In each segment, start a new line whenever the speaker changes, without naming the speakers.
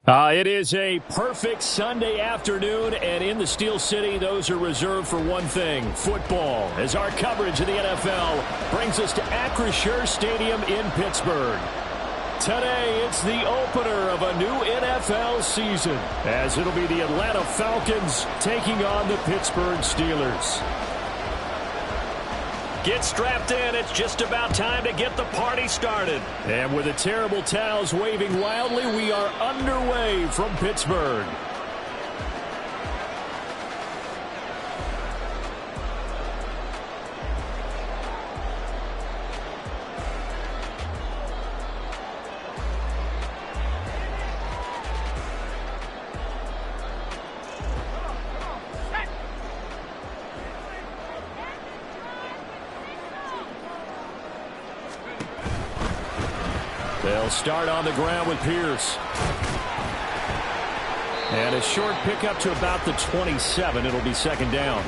It is a perfect Sunday afternoon, and in the Steel City, those are reserved for one thing, football, as our coverage of the NFL brings us to Acrisure Stadium in Pittsburgh. Today, it's the opener of a new NFL season, as it'll be the Atlanta Falcons taking on the Pittsburgh Steelers. Get strapped in. It's just about time to get the party started. And with the terrible towels waving wildly, we are underway from Pittsburgh. They'll start on the ground with Pierce. And a short pickup to about the 27. It'll be second down.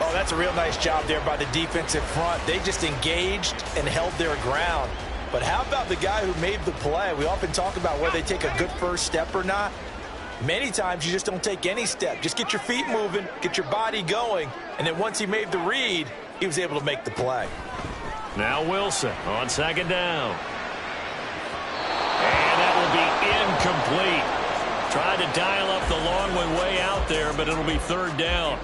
Oh, that's a real nice job there by the defensive front. They just engaged and held their ground. But how about the guy who made the play? We often talk about whether they take a good first step or not. Many times you just don't take any step. Just get your feet moving, get your body going, and then once he made the read, he was able to make the play.
Now Wilson on second down. And that will be incomplete. Tried to dial up the long one way out there, but it'll be third down.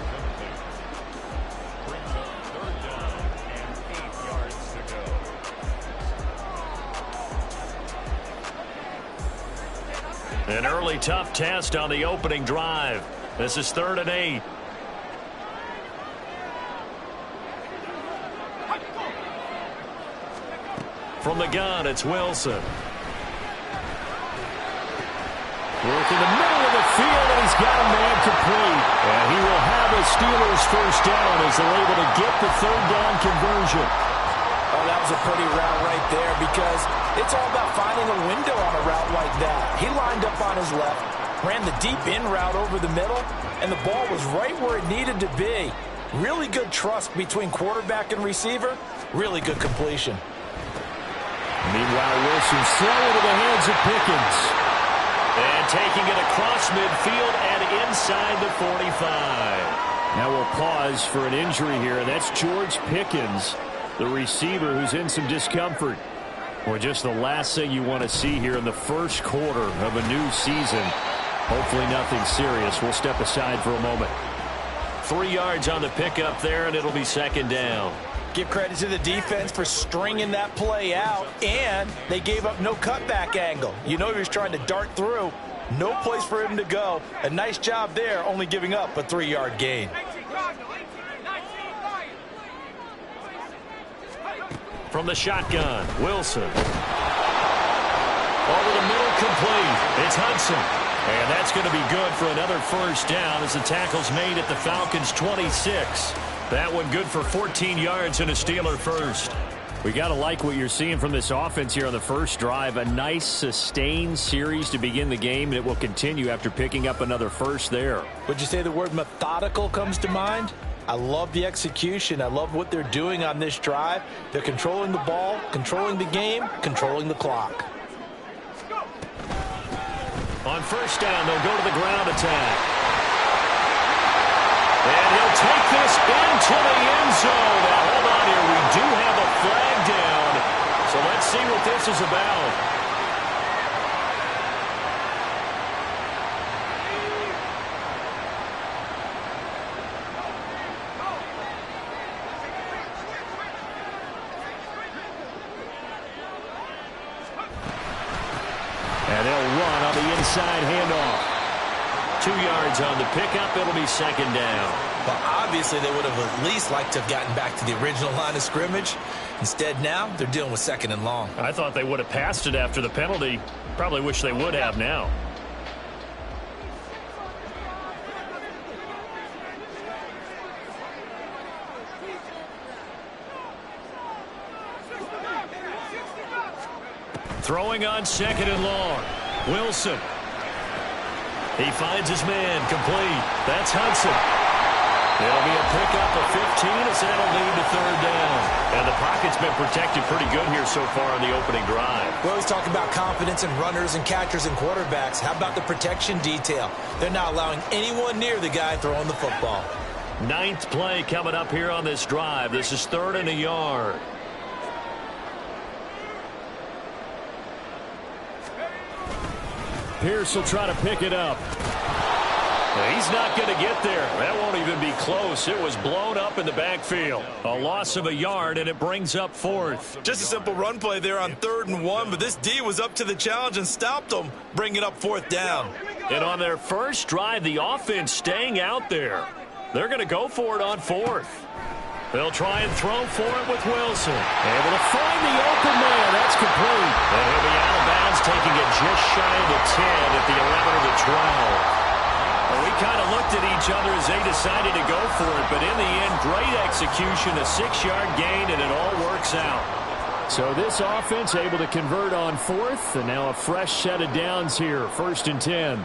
An early tough test on the opening drive. This is 3rd and 8. From the gun, it's Wilson. Work in the middle of the field, and he's got a man complete. And he will have a Steelers first down as they're able to get the third down conversion.
Oh, that was a pretty route right there because it's all about finding a window on a route like that. He lined up on his left, ran the deep in route over the middle, and the ball was right where it needed to be. Really good trust between quarterback and receiver. Really good completion.
Meanwhile, Wilson throw into the hands of Pickens. And taking it across midfield and inside the 45. Now we'll pause for an injury here. That's George Pickens, the receiver who's in some discomfort. Or just the last thing you want to see here in the first quarter of a new season. Hopefully nothing serious. We'll step aside for a moment. 3 yards on the pickup there, and it'll be second down.
Give credit to the defense for stringing that play out, and they gave up no cutback angle. You know he was trying to dart through. No place for him to go. A nice job there, only giving up a 3-yard gain.
From the shotgun, Wilson. Over the middle, complete. It's Hudson. And that's going to be good for another first down as the tackle's made at the Falcons' 26. That one good for 14 yards and a Steeler first. We got to like what you're seeing from this offense here on the first drive. A nice sustained series to begin the game, and it will continue after picking up another first there.
Would you say the word methodical comes to mind? I love the execution. I love what they're doing on this drive. They're controlling the ball, controlling the game, controlling the clock.
On first down, they'll go to the ground attack. And he'll take this into the end zone. Now, hold on here. We do have a flag down. So let's see what this is about. And they'll run on the inside handoff. 2 yards on the pickup. It'll be second down.
Well, obviously, they would have at least liked to have gotten back to the original line of scrimmage. Instead, now they're dealing with second and long.
I thought they would have passed it after the penalty. Probably wish they would have now. Throwing on second and long. Wilson. He finds his man complete. That's Hudson. It'll be a pickup of 15 as that'll lead to third down. And the pocket's been protected pretty good here so far on the opening drive.
We always talk about confidence in runners and catchers and quarterbacks. How about the protection detail? They're not allowing anyone near the guy throwing the football.
9th play coming up here on this drive. This is 3rd and a yard. Pierce will try to pick it up. He's not going to get there. That won't even be close. It was blown up in the backfield. A loss of a yard, and it brings up 4th.
Just a simple run play there on 3rd and 1, but this D was up to the challenge and stopped them, bringing up 4th down.
And on their first drive, the offense staying out there. They're going to go for it on 4th. They'll try and throw for it with Wilson. Able to find the open man. That's complete. And he'll be out of bounds, taking it just shy of the 10 at the 11 of the 12. Well, we kind of looked at each other as they decided to go for it, but in the end, great execution, a 6-yard gain, and it all works out. So this offense able to convert on 4th, and now a fresh set of downs here, 1st and 10.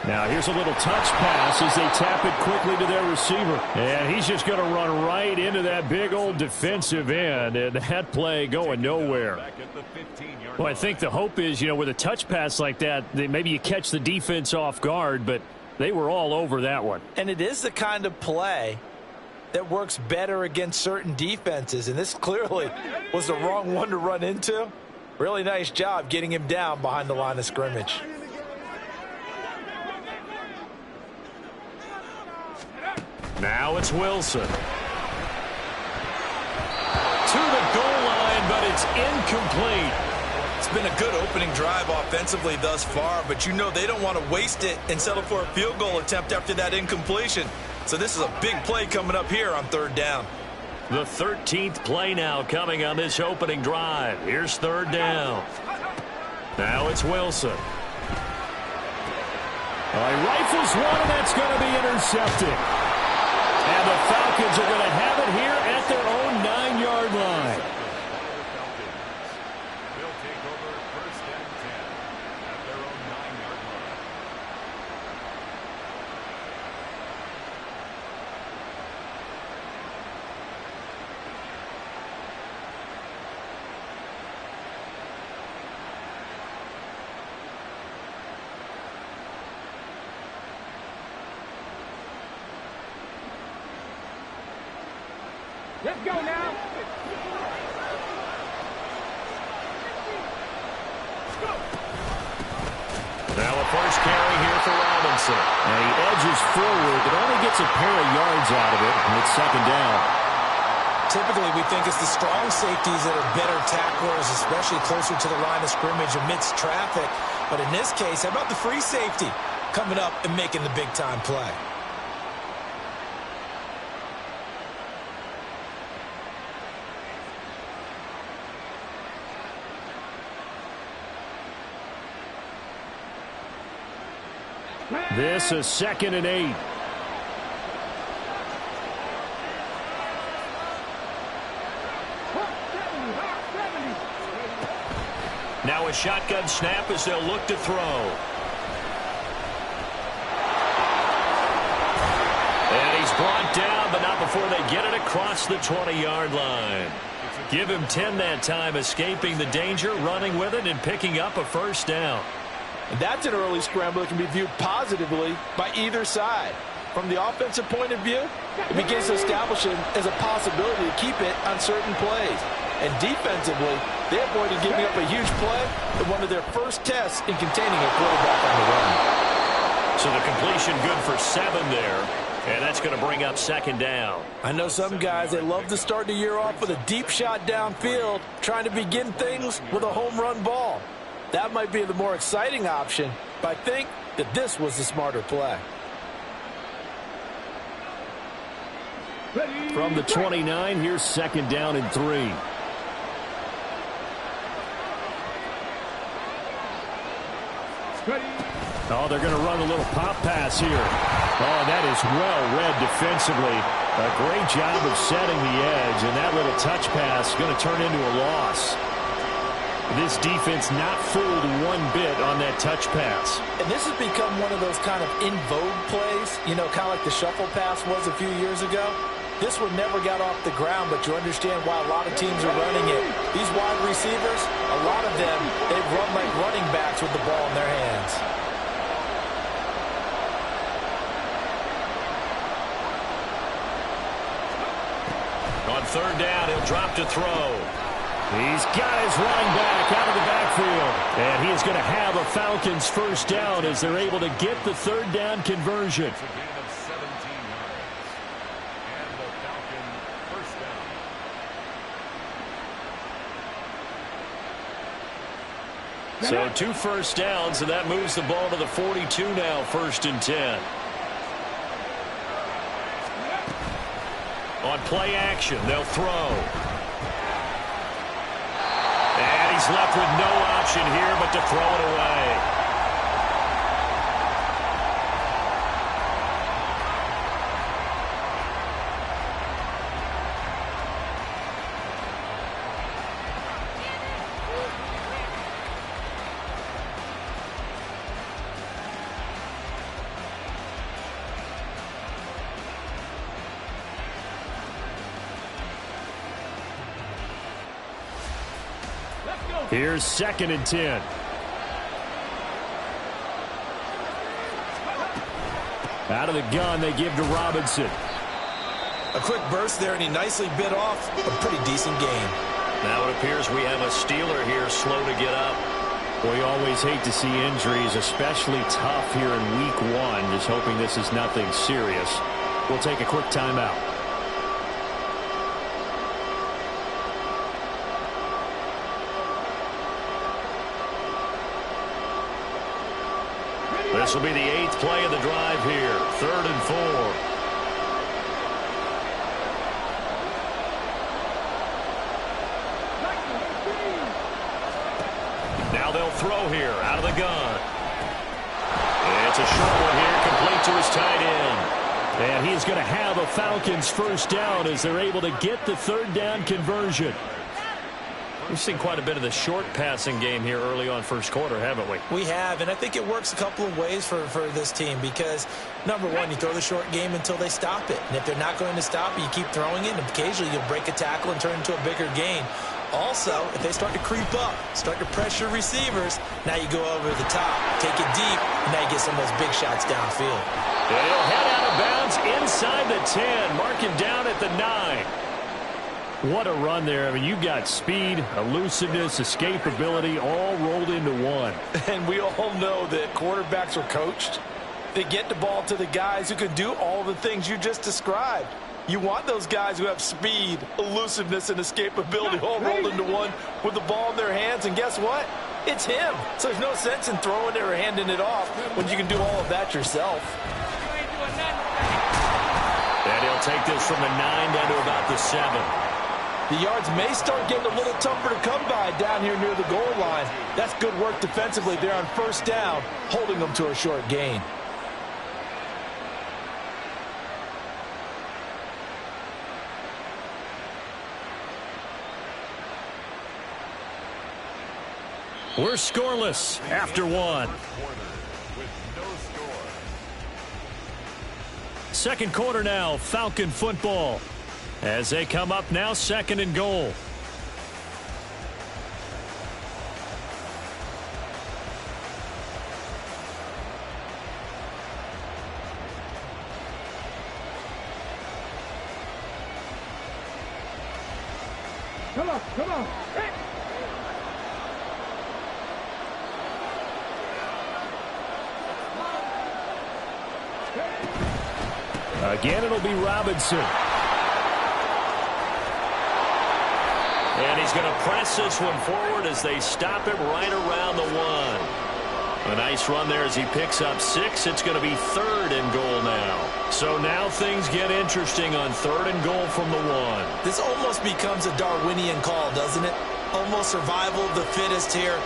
Now here's a little touch pass as they tap it quickly to their receiver. And he's just going to run right into that big old defensive end, and that play going nowhere. Well, I think the hope is, with a touch pass like that, maybe you catch the defense off guard, but they were all over that one.
And it is the kind of play that works better against certain defenses, and this clearly was the wrong one to run into. Really nice job getting him down behind the line of scrimmage.
Now it's Wilson. To the goal line, but it's incomplete.
It's been a good opening drive offensively thus far, but they don't want to waste it and settle for a field goal attempt after that incompletion. So this is a big play coming up here on 3rd down.
The 13th play now coming on this opening drive. Here's 3rd down. Now it's Wilson. He rifles one, and that's going to be intercepted. And the Falcons are going to have it here at their own 9-yard line.
They'll take over 1st and 10 at their own 9-yard line.
Let's go now.
Now a first carry here for Robinson. And he edges forward, but only gets a pair of yards out of it, and it's 2nd down.
Typically, we think it's the strong safeties that are better tacklers, especially closer to the line of scrimmage amidst traffic. But in this case, how about the free safety coming up and making the big-time play?
This is 2nd and 8. Now a shotgun snap as they'll look to throw. And he's brought down, but not before they get it across the 20-yard line. Give him 10 that time, escaping the danger, running with it, and picking up a 1st down.
And that's an early scramble that can be viewed positively by either side. From the offensive point of view, it begins to establish it as a possibility to keep it on certain plays. And defensively, they avoided giving up a huge play in one of their first tests in containing a quarterback on the run.
So the completion good for 7 there. And that's going to bring up 2nd down.
I know some guys, they love to start the year off with a deep shot downfield, trying to begin things with a home run ball. That might be the more exciting option, but I think that this was the smarter play.
From the 29, here's 2nd down and 3. Oh, they're going to run a little pop pass here. Oh, that is well read defensively. A great job of setting the edge, and that little touch pass is going to turn into a loss. This defense not fooled one bit on that touch pass.
And this has become one of those kind of in vogue plays, you know, kind of like the shuffle pass was a few years ago. This one never got off the ground, but you understand why a lot of teams are running it. These wide receivers, a lot of them, they've run like running backs with the ball in their hands.
On third down, he'll drop to throw. He's got his running back out of the backfield. And he is going to have a Falcons first down as they're able to get the third down conversion.
It's a gain of 17 yards. And the Falcon first down.
So 2 first downs, and that moves the ball to the 42 now, 1st and 10. On play action, they'll throw. And he's left with no option here but to throw it away. Here's 2nd and 10. Out of the gun, they give to Robinson.
A quick burst there, and he nicely bit off a pretty decent gain.
Now it appears we have a Steeler here slow to get up. We always hate to see injuries, especially tough here in week 1. Just hoping this is nothing serious. We'll take a quick timeout. This will be the 8th play of the drive here. 3rd and 4. Now they'll throw here out of the gun. It's a short one here, complete to his tight end. And he's going to have a Falcons first down as they're able to get the 3rd down conversion. We've seen quite a bit of the short passing game here early on first quarter, haven't we?
We have, and I think it works a couple of ways for this team because, number one, you throw the short game until they stop it. And if they're not going to stop it, you keep throwing it, and occasionally you'll break a tackle and turn it into a bigger gain. Also, if they start to creep up, start to pressure receivers, now you go over the top, take it deep, and now you get some of those big shots downfield.
And he'll head out of bounds inside the 10, mark him down at the 9. What a run there. I mean, you've got speed, elusiveness, escapability all rolled into one.
And we all know that quarterbacks are coached. They get the ball to the guys who can do all the things you just described. You want those guys who have speed, elusiveness, and escapability all rolled into one with the ball in their hands. And guess what? It's him. So there's no sense in throwing it or handing it off when you can do all of that yourself.
And he'll take this from the 9 down to about the 7.
The yards may start getting a little tougher to come by down here near the goal line. That's good work defensively there on first down, holding them to a short gain.
We're scoreless after 1. Second quarter now, Falcon football. As they come up now, 2nd and goal.
Come on, come on. Hey.
Again, it'll be Robinson. And he's going to press this one forward as they stop it right around the 1. A nice run there as he picks up 6. It's going to be 3rd and goal now. So now things get interesting on 3rd and goal from the 1.
This almost becomes a Darwinian call, doesn't it? Almost survival of the fittest here.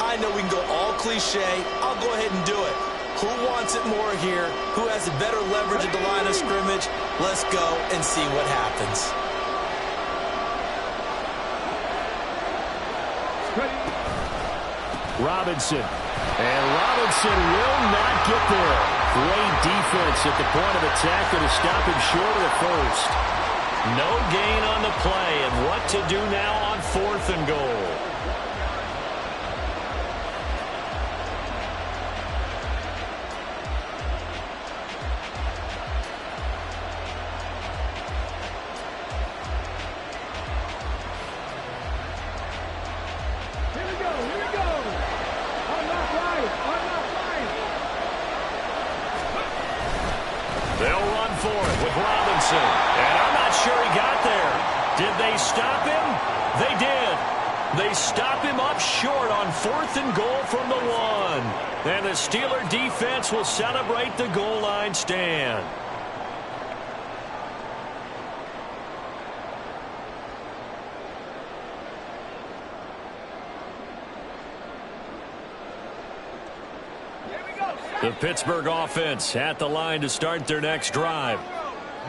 I know we can go all cliche. I'll go ahead and do it. Who wants it more here? Who has the better leverage at the line of scrimmage? Let's go and see what happens.
Ready.
Robinson. And Robinson will not get there. Great defense at the point of attack to stop him short of the first. No gain on the play, and what to do now on 4th and goal.
Here we go, here we go. I'm not right, I'm not right.
They'll run for it with Robinson. And I'm not sure he got there. Did they stop him? They did. They stop him up short on 4th and goal from the 1. And the Steeler defense will celebrate the goal line stand. The Pittsburgh offense at the line to start their next drive.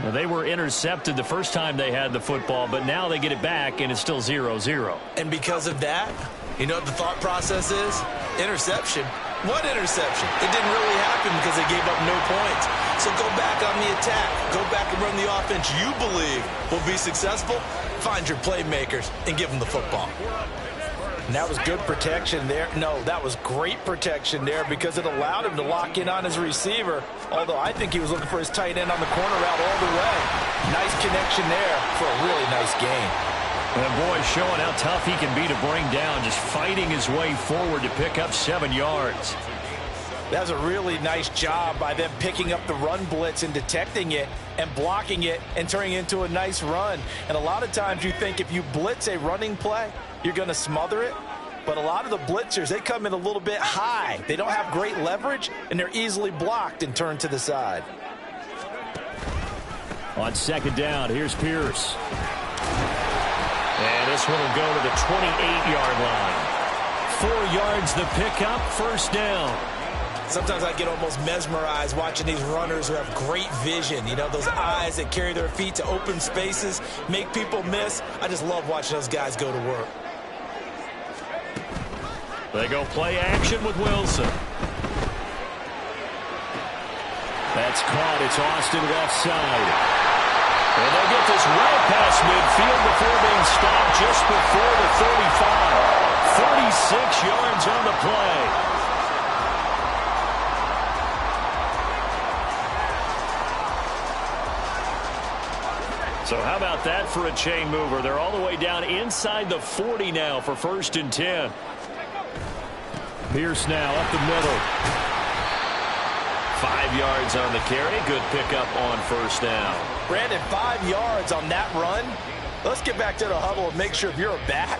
Now, they were intercepted the first time they had the football, but now they get it back, and it's still 0-0.
And because of that, you know what the thought process is? Interception. What interception? It didn't really happen because they gave up no points. So go back on the attack. Go back and run the offense you believe will be successful. Find your playmakers and give them the football. And that was good protection there. No, that was great protection there because it allowed him to lock in on his receiver. Although I think he was looking for his tight end on the corner route all the way. Nice connection there for a really nice gain.
And boy, showing how tough he can be to bring down, just fighting his way forward to pick up 7 yards.
That was a really nice job by them picking up the run blitz and detecting it and blocking it and turning it into a nice run. And a lot of times you think if you blitz a running play, you're going to smother it. But a lot of the blitzers, they come in a little bit high. They don't have great leverage, and they're easily blocked and turned to the side.
On 2nd down, here's Pierce. And this one will go to the 28-yard line. 4 yards the pickup, 1st down.
Sometimes I get almost mesmerized watching these runners who have great vision. You know, those eyes that carry their feet to open spaces, make people miss. I just love watching those guys go to work.
They go play action with Wilson. That's caught. It's Austin left side. And they'll get this right past midfield before being stopped just before the 35. 36 yards on the play. So how about that for a chain mover? They're all the way down inside the 40 now for 1st and 10. Pierce now up the middle. 5 yards on the carry. Good pickup on 1st down.
Brandon, 5 yards on that run. Let's get back to the huddle and make sure if you're a back,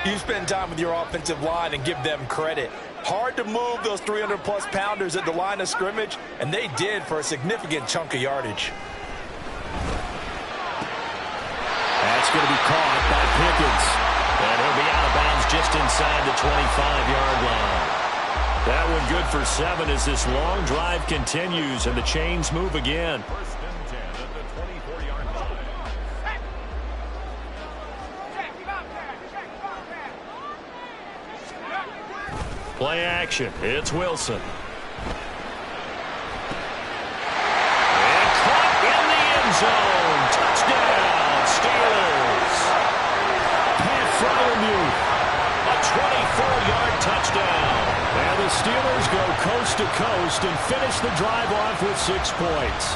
you spend time with your offensive line and give them credit. Hard to move those 300-plus pounders at the line of scrimmage, and they did for a significant chunk of yardage.
That's going to be caught by Pickens. And he'll be out of bounds just inside the 25-yard line. That one good for 7 as this long drive continues and the chains move again.
1st and 10 at the 24-yard line.
Play action. It's Wilson. And caught in the end zone. Touchdown, Steelers. Pat Fryermuth. A 24-yard touchdown. And the Steelers go coast to coast and finish the drive off with 6 points.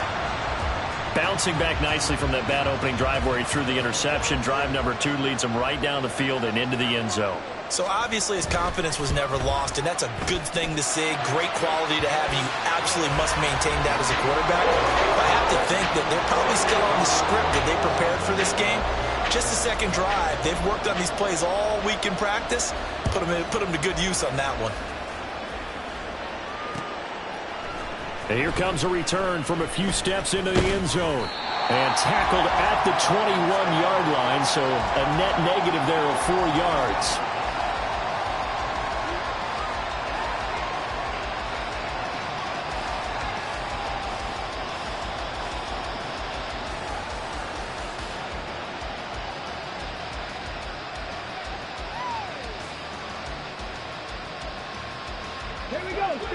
Bouncing back nicely from that bad opening drive where he threw the interception. Drive number 2 leads him right down the field and into the end zone.
So obviously his confidence was never lost, and that's a good thing to see. Great quality to have. You absolutely must maintain that as a quarterback. But I have to think that they're probably still on the script that they prepared for this game. Just the second drive. They've worked on these plays all week in practice. Put them to good use on that one.
And here comes a return from a few steps into the end zone. And tackled at the 21-yard line, so a net negative there of 4 yards.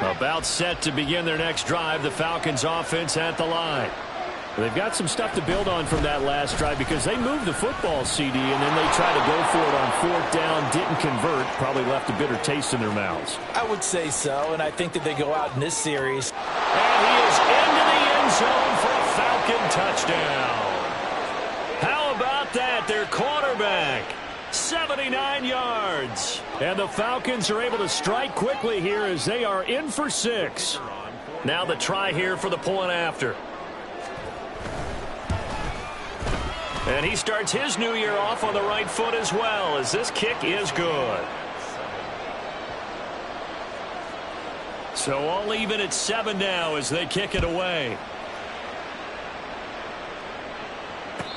About set to begin their next drive, the Falcons offense at the line. They've got some stuff to build on from that last drive because they moved the football, CD, and then they tried to go for it on fourth down, didn't convert, probably left a bitter taste in their mouths.
I would say so, and I think that they go out in this series.
And he is into the end zone for a Falcon touchdown. How about that? Their quarterback, 79 yards. And the Falcons are able to strike quickly here as they are in for 6. Now the try here for the point after. And he starts his new year off on the right foot as well, as this kick is good. So all even at 7 now as they kick it away.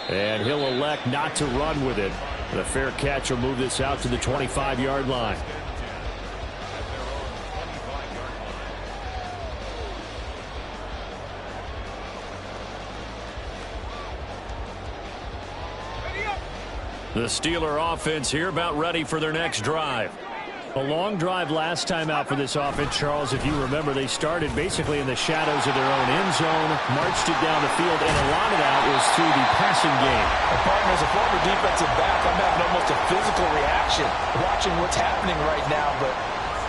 And he'll elect not to run with it. And a fair catch will move this out to the 25-yard line. The Steeler offense here about ready for their next drive. A long drive last time out for this offense, Charles. If you remember, they started basically in the shadows of their own end zone, marched it down the field, and a lot of that was through the passing game.
Partner, as a former defensive back, I'm having almost a physical reaction watching what's happening right now. But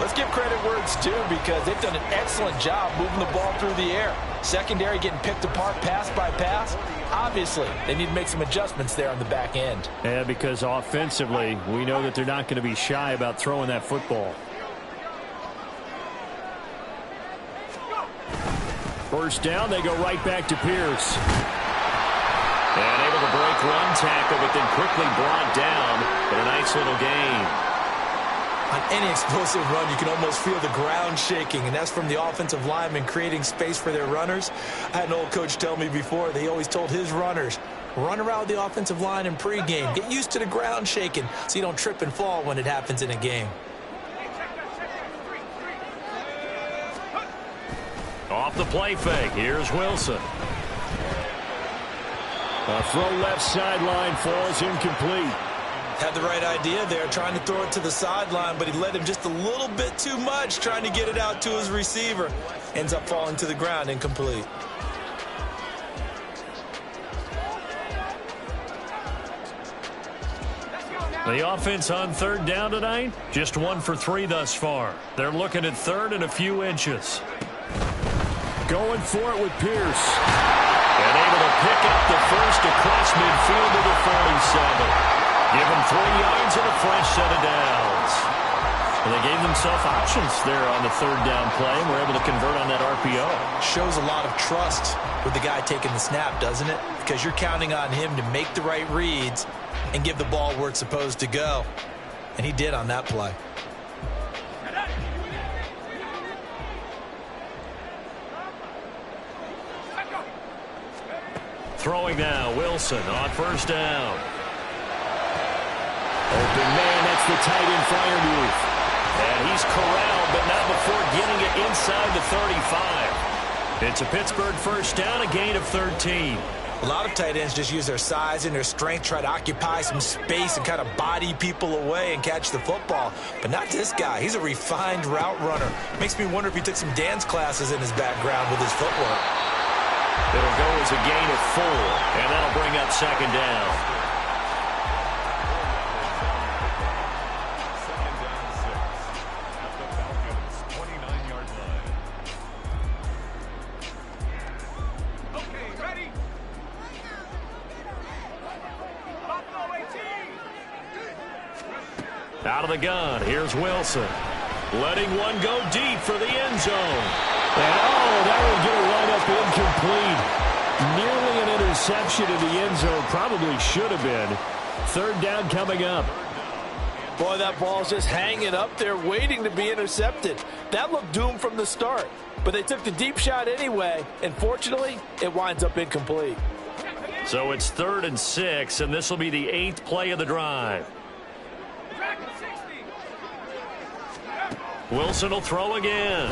let's give credit where it's due because they've done an excellent job moving the ball through the air. Secondary getting picked apart pass by pass. Obviously, they need to make some adjustments there on the back end.
Yeah, because offensively, we know that they're not going to be shy about throwing that football. First down, they go right back to Pierce. And able to break one tackle, but then quickly brought down. But a nice little gain.
On any explosive run, you can almost feel the ground shaking, and that's from the offensive linemen creating space for their runners. I had an old coach tell me before, they always told his runners, run around the offensive line in pregame. Get used to the ground shaking so you don't trip and fall when it happens in a game.
Off the play fake, here's Wilson. A throw left sideline falls incomplete.
Had the right idea there, trying to throw it to the sideline, but he led him just a little bit too much, trying to get it out to his receiver. Ends up falling to the ground, incomplete.
The offense on third down tonight, just 1 for 3 thus far. They're looking at third and a few inches. Going for it with Pierce. And able to pick up the first across midfield to the 47. Give him 3 yards and a fresh set of downs. And they gave themselves options there on the third down play and were able to convert on that RPO.
Shows a lot of trust with the guy taking the snap, doesn't it? Because you're counting on him to make the right reads and give the ball where it's supposed to go. And he did on that play.
Throwing now, Wilson on first down. Open man, that's the tight end fire move. And he's corralled, but not before getting it inside the 35. It's a Pittsburgh first down, a gain of 13.
A lot of tight ends just use their size and their strength, try to occupy some space and kind of body people away and catch the football. But not this guy. He's a refined route runner. Makes me wonder if he took some dance classes in his background with his footwork.
It'll go as a gain of 4, and that'll bring up second down. Out of the gun, here's Wilson. Letting one go deep for the end zone. And that will get a run up incomplete. Nearly an interception in the end zone. Probably should have been. Third down coming up.
Boy, that ball's just hanging up there waiting to be intercepted. That looked doomed from the start. But they took the deep shot anyway, and fortunately, it winds up incomplete.
So it's 3rd and 6, and this will be the 8th play of the drive. Wilson will throw again.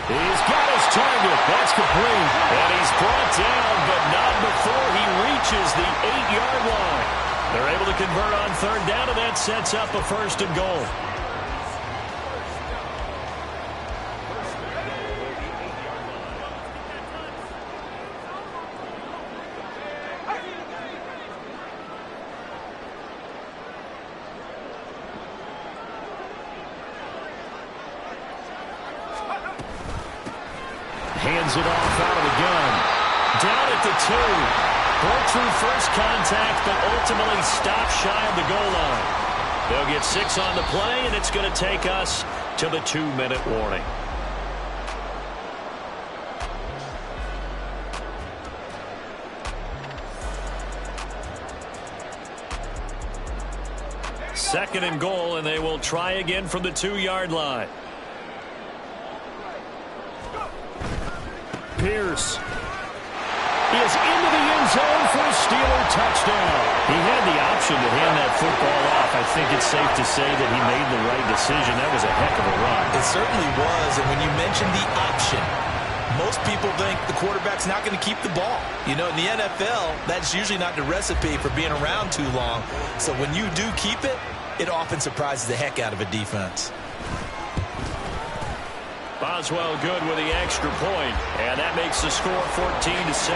He's got his target. That's complete. And he's brought down, but not before he reaches the 8-yard line. They're able to convert on third down, and that sets up a 1st and goal. Hands it off out of the gun. Down at the 2. Broke through first contact, but ultimately stopped shy of the goal line. They'll get 6 on the play, and it's going to take us to the 2-minute warning. Second and goal, and they will try again from the 2-yard line. Pierce is into the end zone for a Steeler touchdown. He had the option to hand that football off. I think it's safe to say that he made the right decision. That was a heck of a run.
It certainly was, and when you mentioned the option, most people think the quarterback's not going to keep the ball. You know, in the NFL, that's usually not the recipe for being around too long. So when you do keep it, it often surprises the heck out of a defense.
Boswell good with the extra point, and that makes the score 14-7.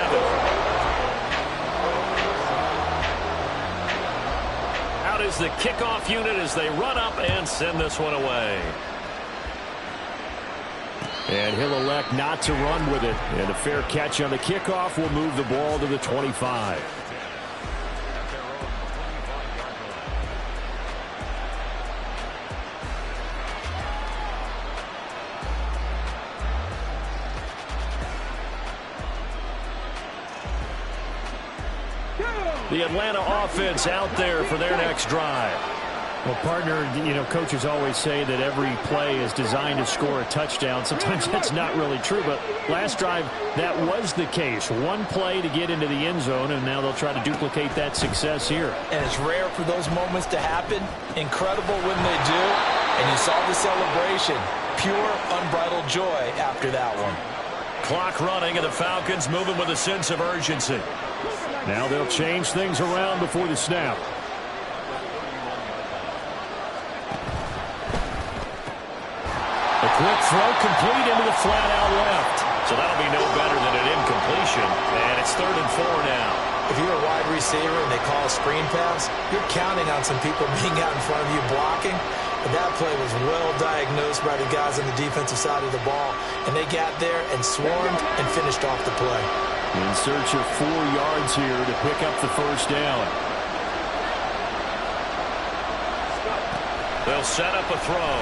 Out is the kickoff unit as they run up and send this one away. And he'll elect not to run with it. And a fair catch on the kickoff will move the ball to the 25. The Atlanta offense out there for their next drive.
Well, partner, you know, coaches always say that every play is designed to score a touchdown. Sometimes that's not really true, but last drive, that was the case. One play to get into the end zone, and now they'll try to duplicate that success here.
And it's rare for those moments to happen. Incredible when they do. And you saw the celebration. Pure, unbridled joy after that one.
Clock running, and the Falcons moving with a sense of urgency.
Now they'll change things around before the snap.
A quick throw complete into the flat out left. So that'll be no better than an incompletion. And it's 3rd and 4 now.
If you're a wide receiver and they call a screen pass, you're counting on some people being out in front of you blocking. But that play was well diagnosed by the guys on the defensive side of the ball. And they got there and swarmed and finished off the play.
In search of 4 yards here to pick up the first down.
They'll set up a throw.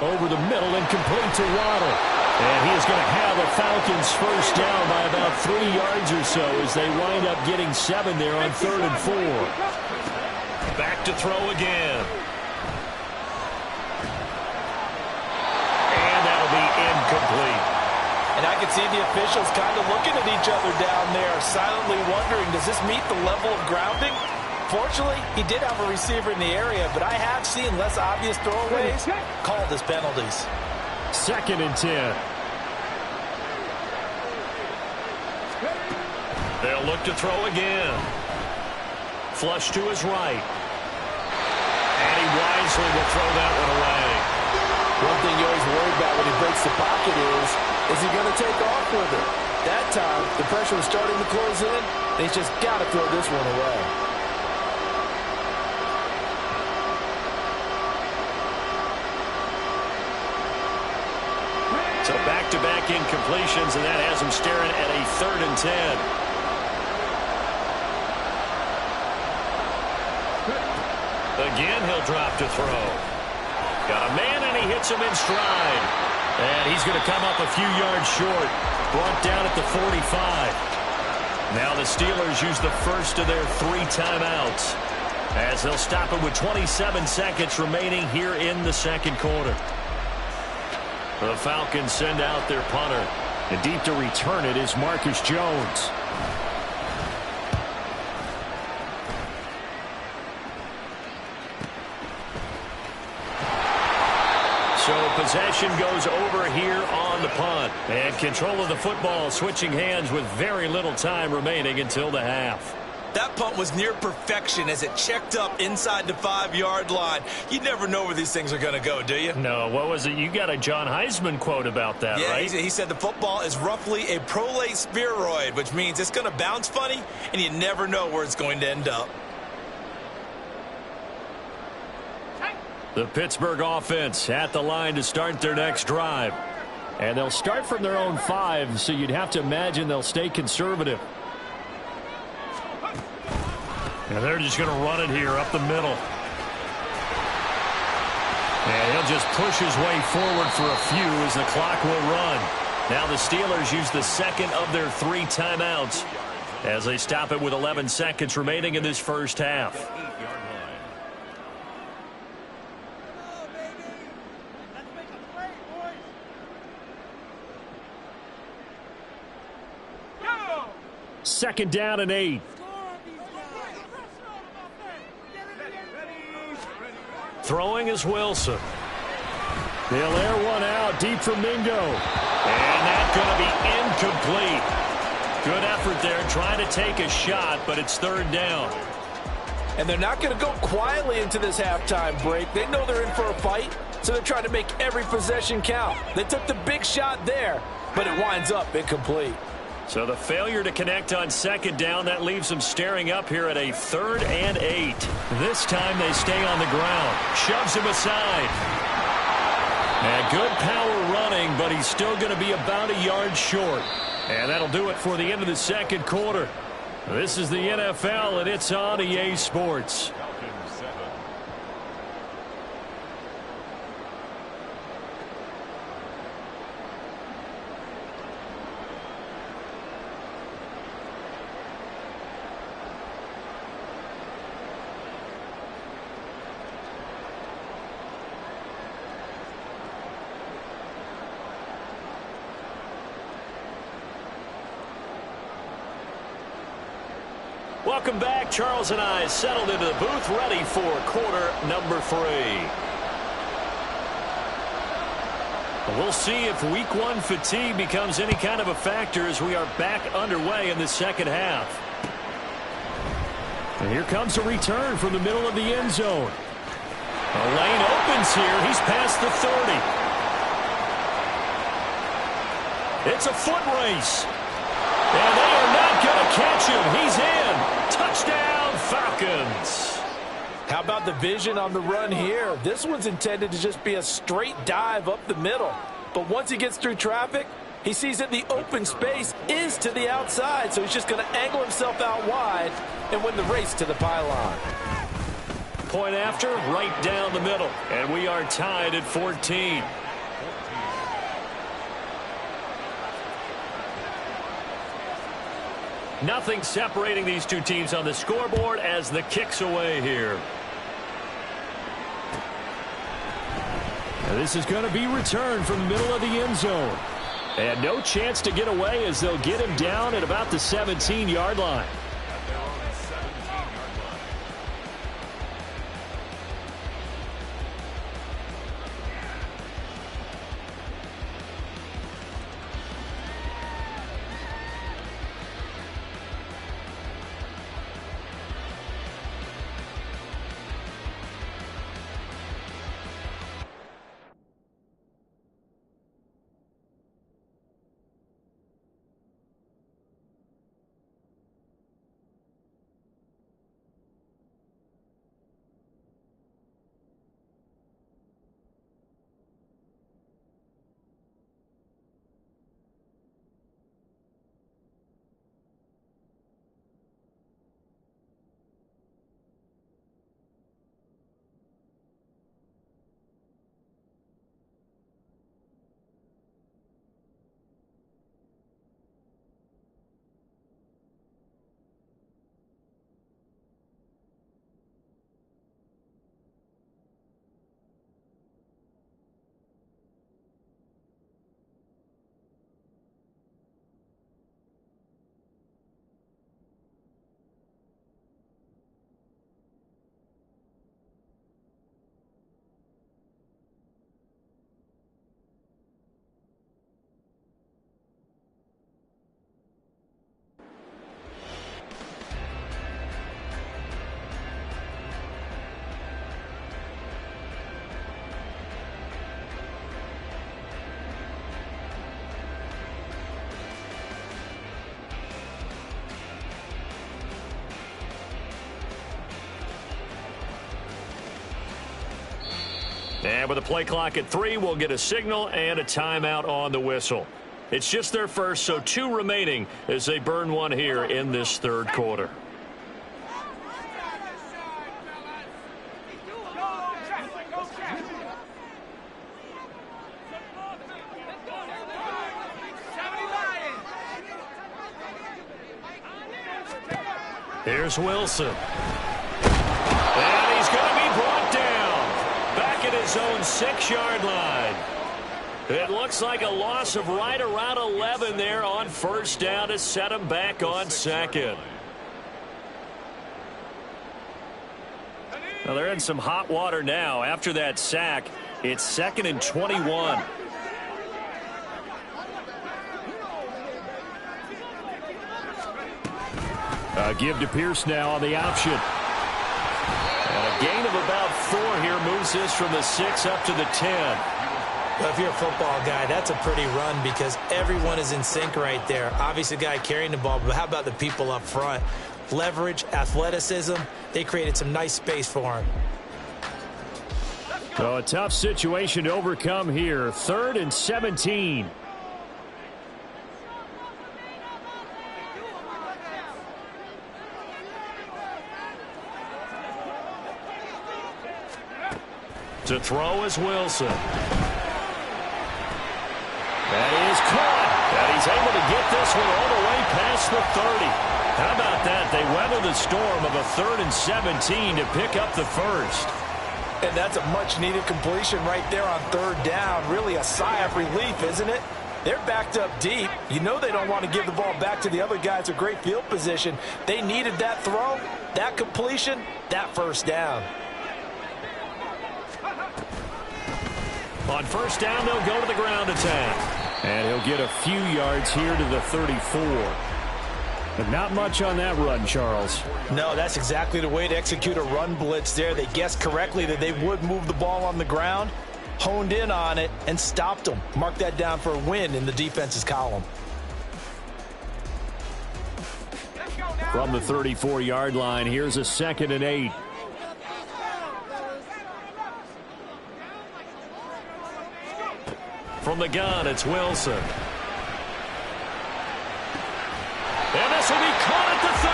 Over the middle and complete to Waddle.
And he is going to have a Falcons first down by about 3 yards or so as they wind up getting 7 there on 3rd and 4. Back to throw again. And that'll be incomplete.
And I can see the officials kind of looking at each other down there, silently wondering, does this meet the level of grounding? Fortunately, he did have a receiver in the area, but I have seen less obvious throwaways called as penalties.
2nd and 10.
They'll look to throw again. Flush to his right. And he wisely will throw that one away.
One thing you always worry about when he breaks the pocket is he going to take off with it? That time, the pressure was starting to close in, and he's just got to throw this one away.
So back-to-back incompletions, and that has him staring at a 3rd and 10. Again, he'll drop to throw. Got a man, and he hits him in stride. And he's going to come up a few yards short. Brought down at the 45. Now the Steelers use the first of their 3 timeouts, as they'll stop it with 27 seconds remaining here in the 2nd quarter. The Falcons send out their punter.
And deep to return it is Marcus Jones.
So possession goes over here on the punt. And control of the football switching hands with very little time remaining until the half.
That punt was near perfection as it checked up inside the 5-yard line. You never know where these things are going to go, do you?
No, what was it? You got a John Heisman quote about that,
yeah,
right?
He said the football is roughly a prolate spheroid, which means it's going to bounce funny, and you never know where it's going to end up.
The Pittsburgh offense at the line to start their next drive.
And they'll start from their own 5, so you'd have to imagine they'll stay conservative.
And they're just going to run it here up the middle. And he'll just push his way forward for a few as the clock will run. Now the Steelers use the second of their 3 timeouts as they stop it with 11 seconds remaining in this first half.
Second down and 8.
Throwing is Wilson.
They'll air one out deep for Mingo.
And that's going to be incomplete. Good effort there trying to take a shot, but it's third down.
And they're not going to go quietly into this halftime break. They know they're in for a fight, so they're trying to make every possession count. They took the big shot there, but it winds up incomplete.
So the failure to connect on second down, that leaves them staring up here at a 3rd and 8. This time they stay on the ground. Shoves him aside. And good power running, but he's still going to be about a yard short. And that'll do it for the end of the second quarter. This is the NFL, and it's on EA Sports. Welcome back. Charles and I settled into the booth, ready for quarter number 3. We'll see if week 1 fatigue becomes any kind of a factor as we are back underway in the second half.
And here comes a return from the middle of the end zone.
A lane opens here. He's past the 30. It's a foot race. And they are not going to catch him. He's in. Touchdown, Falcons.
How about the vision on the run here? This one's intended to just be a straight dive up the middle. But once he gets through traffic, he sees that the open space is to the outside. So he's just going to angle himself out wide and win the race to the pylon.
Point after, right down the middle. And we are tied at 14. Nothing separating these two teams on the scoreboard as the kick's away here.
Now this is going to be returned from the middle of the end zone. And no chance to get away as they'll get him down at about the 17-yard line.
And with a play clock at 3, we'll get a signal and a timeout on the whistle. It's just their first, so 2 remaining as they burn one here in this third quarter. Here's Wilson. And he's going to be brought down. Back at his own 6-yard line. It looks like a loss of right around 11 there on first down to set him back on second.
Well, they're in some hot water now. After that sack, it's 2nd and 21. Give to Pierce now on the option.
And a gain of about 4 here moves this from the 6 up to the 10.
Well, if you're a football guy, that's a pretty run because everyone is in sync right there. Obviously, the guy carrying the ball, but how about the people up front? Leverage, athleticism, they created some nice space for him.
So a tough situation to overcome here. 3rd and 17.
To throw is Wilson. That is caught. And he's able to get this one all the way past the 30. How about that? They weather the storm of a 3rd and 17 to pick up the first.
And that's a much-needed completion right there on 3rd down. Really a sigh of relief, isn't it? They're backed up deep. You know they don't want to give the ball back to the other guys. A great field position. They needed that throw, that completion, that first down.
On first down, they'll go to the ground attack.
And he'll get a few yards here to the 34. But not much on that run, Charles.
No, that's exactly the way to execute a run blitz there. They guessed correctly that they would move the ball on the ground, honed in on it, and stopped them. Mark that down for a win in the defense's column.
From the 34-yard line, here's a 2nd and 8.
From the gun, it's Wilson. And this will be caught at the 30.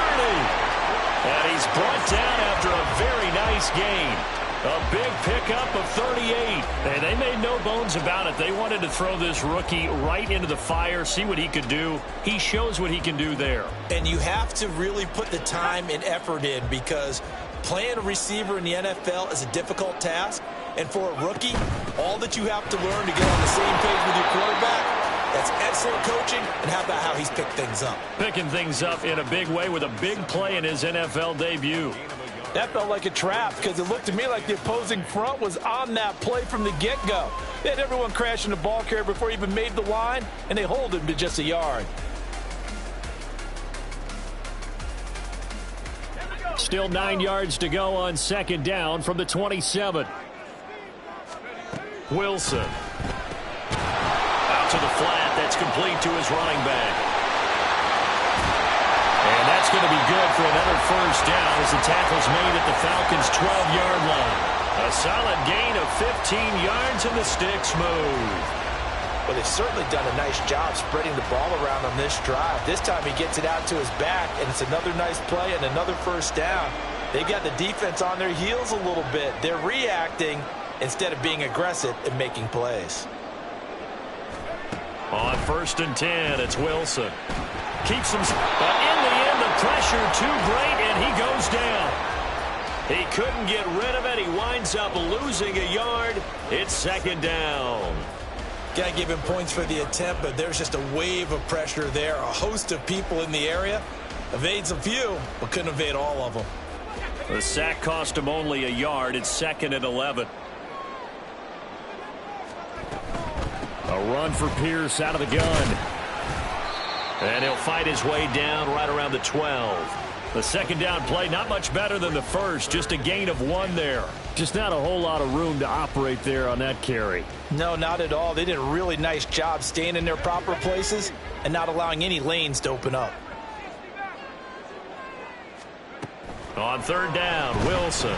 And he's brought down after a very nice gain. A big pickup of 38.
And they made no bones about it. They wanted to throw this rookie right into the fire, see what he could do. He shows what he can do there.
And you have to really put the time and effort in because playing a receiver in the NFL is a difficult task. And for a rookie, all that you have to learn to get on the same page with your quarterback, that's excellent coaching. And how about how he's picked things up?
Picking things up in a big way with a big play in his NFL debut.
That felt like a trap because it looked to me like the opposing front was on that play from the get-go. They had everyone crashing the ball carrier before he even made the line, and they hold him to just a yard.
Still 9 yards to go on 2nd down from the 27.
Wilson. Out to the flat. That's complete to his running back. And that's going to be good for another first down as the tackle's made at the Falcons' 12-yard line. A solid gain of 15 yards and the sticks move.
Well, they've certainly done a nice job spreading the ball around on this drive. This time he gets it out to his back, and it's another nice play and another first down. They got the defense on their heels a little bit. They're reacting instead of being aggressive and making plays.
On 1st and 10, it's Wilson. Keeps him, but in the end, the pressure too great, and he goes down. He couldn't get rid of it. He winds up losing a yard. It's 2nd down.
Got to give him points for the attempt, but there's just a wave of pressure there. A host of people in the area. Evades a few, but couldn't evade all of them.
The sack cost him only a yard. It's 2nd and 11.
A run for Pierce out of the gun.
And he'll fight his way down right around the 12.
The 2nd down play, not much better than the first. Just a gain of 1 there. Just not a whole lot of room to operate there on that carry.
No, not at all. They did a really nice job staying in their proper places and not allowing any lanes to open up.
On 3rd down, Wilson.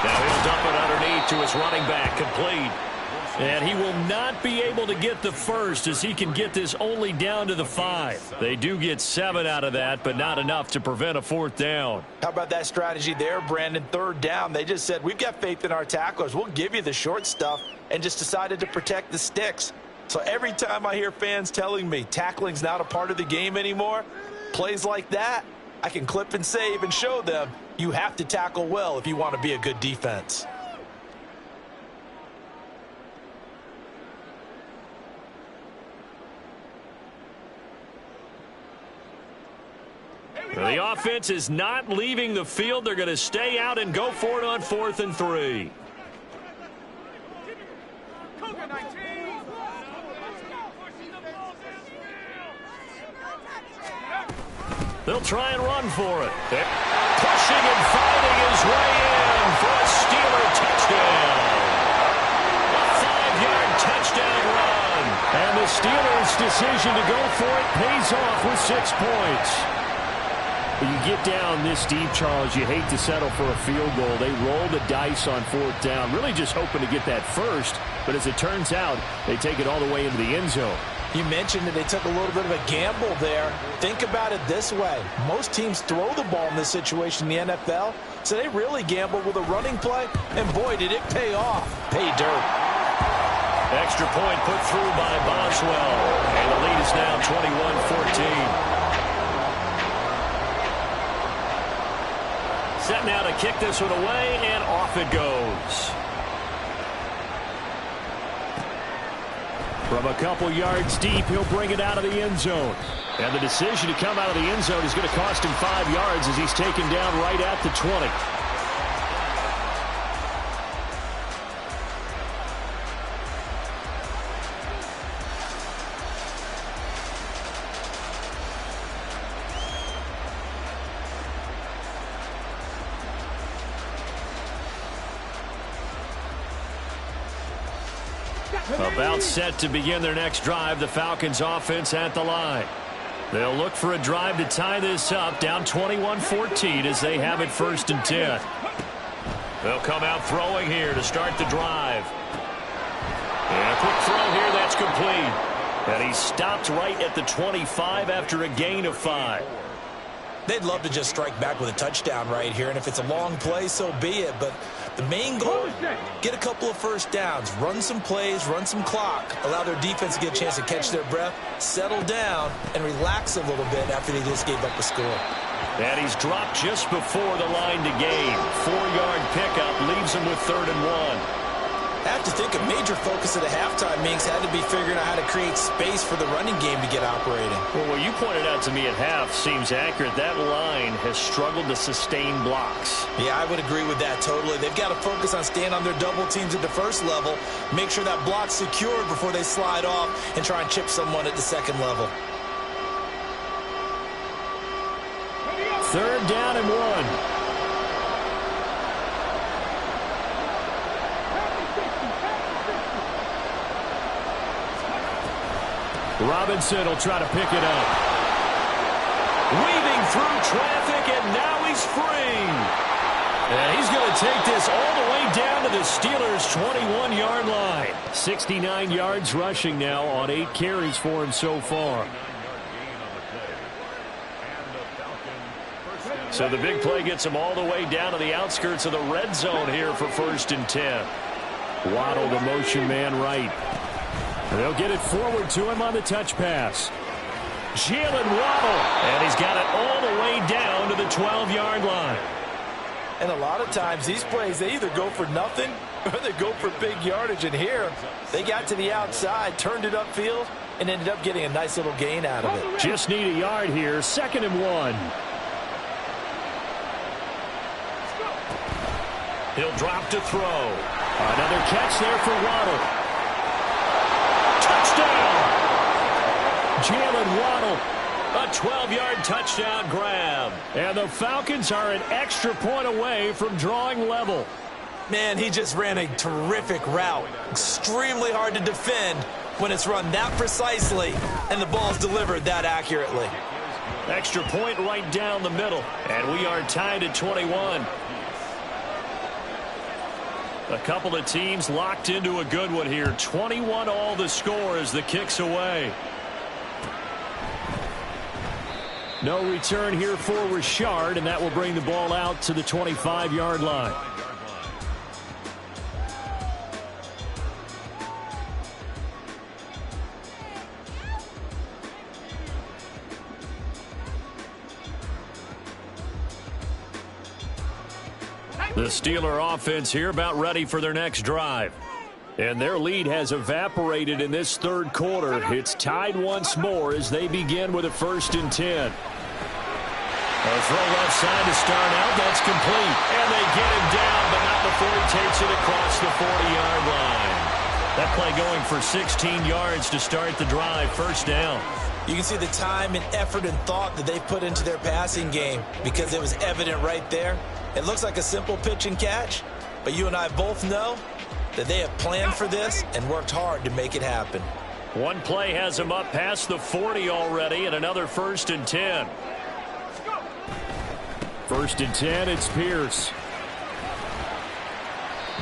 Now he'll dump it underneath back to his running back, complete. And he will not be able to get the first as he can get this only down to the 5. They do get 7 out of that, but not enough to prevent a 4th down.
How about that strategy there, Brandon? 3rd down. They just said, we've got faith in our tacklers. We'll give you the short stuff, and just decided to protect the sticks. So every time I hear fans telling me tackling's not a part of the game anymore, plays like that, I can clip and save and show them you have to tackle well if you want to be a good defense.
The offense is not leaving the field. They're going to stay out and go for it on 4th and 3. They'll try and run for it. They're pushing and fighting his way in for a Steeler touchdown. A 5-yard touchdown run.
And the Steelers' decision to go for it pays off with 6 points. When you get down this deep, Charles, you hate to settle for a field goal. They roll the dice on 4th down, really just hoping to get that first. But as it turns out, they take it all the way into the end zone.
You mentioned that they took a little bit of a gamble there. Think about it this way. Most teams throw the ball in this situation in the NFL, so they really gamble with a running play, and boy, did it pay off. Pay dirt.
Extra point put through by Boswell, and the lead is now 21-14. Set now to kick this one away, and off it goes. From a couple yards deep, he'll bring it out of the end zone. And the decision to come out of the end zone is going to cost him 5 yards as he's taken down right at the 20. About set to begin their next drive, the Falcons offense at the line. They'll look for a drive to tie this up, down 21-14 as they have it 1st and 10. They'll come out throwing here to start the drive. And a quick throw here, that's complete. And he stopped right at the 25 after a gain of 5.
They'd love to just strike back with a touchdown right here, and if it's a long play, so be it. But the main goal, get a couple of first downs, run some plays, run some clock, allow their defense to get a chance to catch their breath, settle down, and relax a little bit after they just gave up a score.
And he's dropped just before the line to gain. 4-yard pickup leaves him with 3rd and 1.
I have to think a major focus of the halftime meetings had to be figuring out how to create space for the running game to get operating.
Well, what you pointed out to me at half seems accurate. That line has struggled to sustain blocks.
Yeah, I would agree with that totally. They've got to focus on staying on their double teams at the first level, make sure that block's secured before they slide off and try and chip someone at the second level.
3rd down and 1. Robinson will try to pick it up.
Weaving through traffic, and now he's free. And he's going to take this all the way down to the Steelers' 21-yard line.
69 yards rushing now on 8 carries for him so far.
So the big play gets him all the way down to the outskirts of the red zone here for 1st and 10.
Waddle, the motion man right. They'll get it forward to him on the touch pass.
Jalen Waddle, and he's got it all the way down to the 12-yard line.
And a lot of times these plays, they either go for nothing or they go for big yardage. And here, they got to the outside, turned it upfield, and ended up getting a nice little gain out of it.
Just need a yard here, 2nd and 1.
He'll drop to throw.
Another catch there for Waddle.
Touchdown! Jalen Waddle, a 12-yard touchdown grab.
And the Falcons are an extra point away from drawing level.
Man, he just ran a terrific route. Extremely hard to defend when it's run that precisely and the ball's delivered that accurately.
Extra point right down the middle. And we are tied at 21.
A couple of teams locked into a good one here. 21 all the score as the kick's away. No return here for Richard, and that will bring the ball out to the 25-yard line. The Steeler offense here about ready for their next drive. And their lead has evaporated in this third quarter. It's tied once more as they begin with a 1st and 10. A throw left side to start out. That's complete. And they get him down, but not before he takes it across the 40-yard line. That play going for 16 yards to start the drive. 1st down.
You can see the time and effort and thought that they put into their passing game because it was evident right there. It looks like a simple pitch and catch, but you and I both know that they have planned for this and worked hard to make it happen.
One play has him up past the 40 already, and another 1st and 10. 1st and 10, it's Pierce.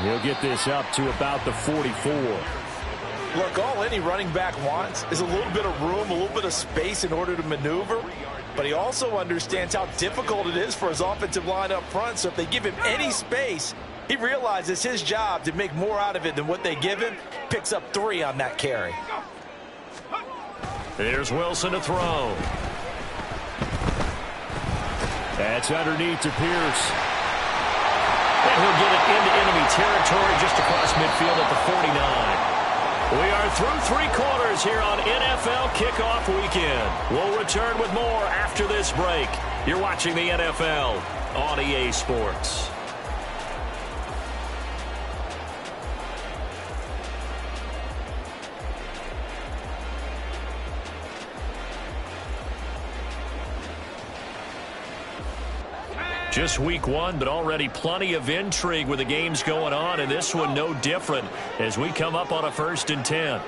He'll get this up to about the 44.
Look, all any running back wants is a little bit of room, a little bit of space in order to maneuver. But he also understands how difficult it is for his offensive line up front. So if they give him any space, he realizes his job to make more out of it than what they give him. Picks up 3 on that carry.
Here's Wilson to throw. That's underneath to Pierce. And he'll get it into enemy territory just across midfield at the 49. We are through 3 quarters here on NFL Kickoff Weekend. We'll return with more after this break. You're watching the NFL on EA Sports. Just week 1, but already plenty of intrigue with the games going on, and this one no different as we come up on a 1st and 10.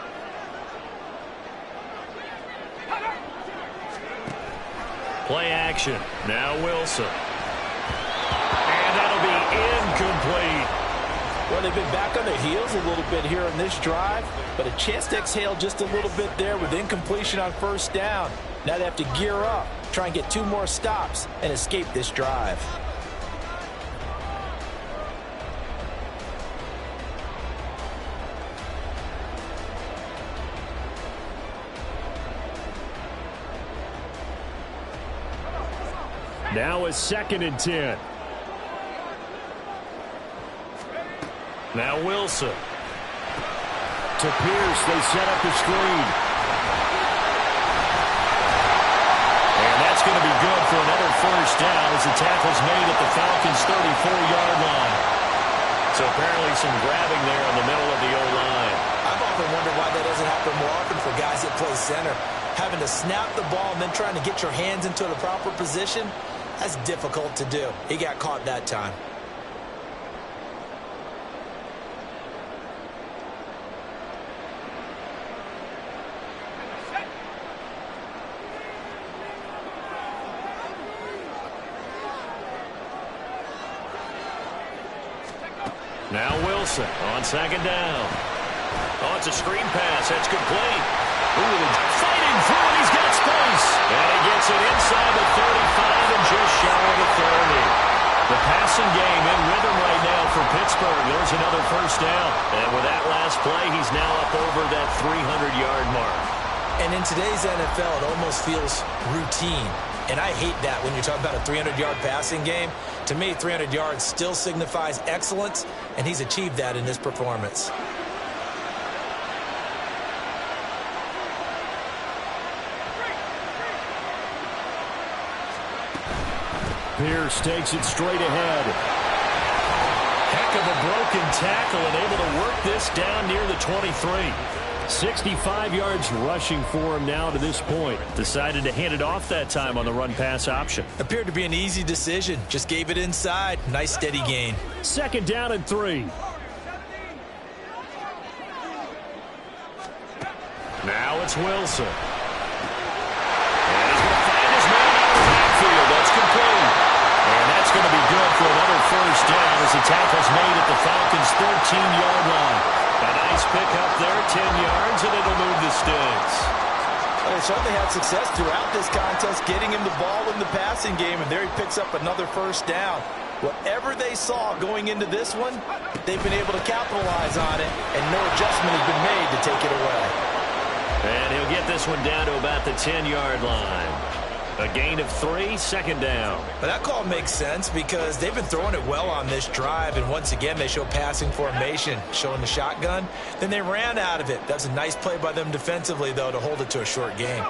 Play action. Now Wilson. And that'll be incomplete.
Well, they've been back on their heels a little bit here on this drive, but a chance to exhale just a little bit there with incompletion on 1st down. Now they have to gear up, try and get 2 more stops, and escape this drive.
Now a 2nd and 10. Now Wilson. To Pierce, they set up the screen. And that's going to be good for another 1st down as the tackle's made at the Falcons' 34-yard line. So apparently some grabbing there in the middle of the O-line.
I've often wondered why that doesn't happen more often for guys that play center. Having to snap the ball and then trying to get your hands into the proper position, that's difficult to do. He got caught that time.
Now Wilson on 2nd down. Oh, it's a screen pass. That's complete. Ooh, fighting through it. He's got space. And he gets it inside the 35 and just shy of the 30. The passing game in rhythm right now for Pittsburgh. There's another 1st down. And with that last play, he's now up over that 300-yard mark.
And in today's NFL, it almost feels routine. And I hate that when you're talking about a 300-yard passing game. To me, 300 yards still signifies excellence, and he's achieved that in this performance.
Pierce takes it straight ahead. Heck of a broken tackle and able to work this down near the 23. 65 yards rushing for him now to this point. Decided to hand it off that time on the run-pass option.
Appeared to be an easy decision. Just gave it inside. Nice steady gain.
2nd down and 3. Now it's Wilson. And he's going to find his man out of the backfield. That's complete. And that's going to be good for another 1st down as
as the tackle's made at the Falcons' 13-yard line. A nice pickup there, 10 yards, and it'll move the sticks.
They certainly had success throughout this contest, getting him the ball in the passing game, and there he picks up another first down. Whatever they saw going into this one, they've been able to capitalize on it, and no adjustment has been made to take it away.
And he'll get this one down to about the 10-yard line. A gain of 3, second down.
But that call makes sense because they've been throwing it well on this drive, and once again they show passing formation, showing the shotgun. Then they ran out of it. That's a nice play by them defensively, though, to hold it to a short gain.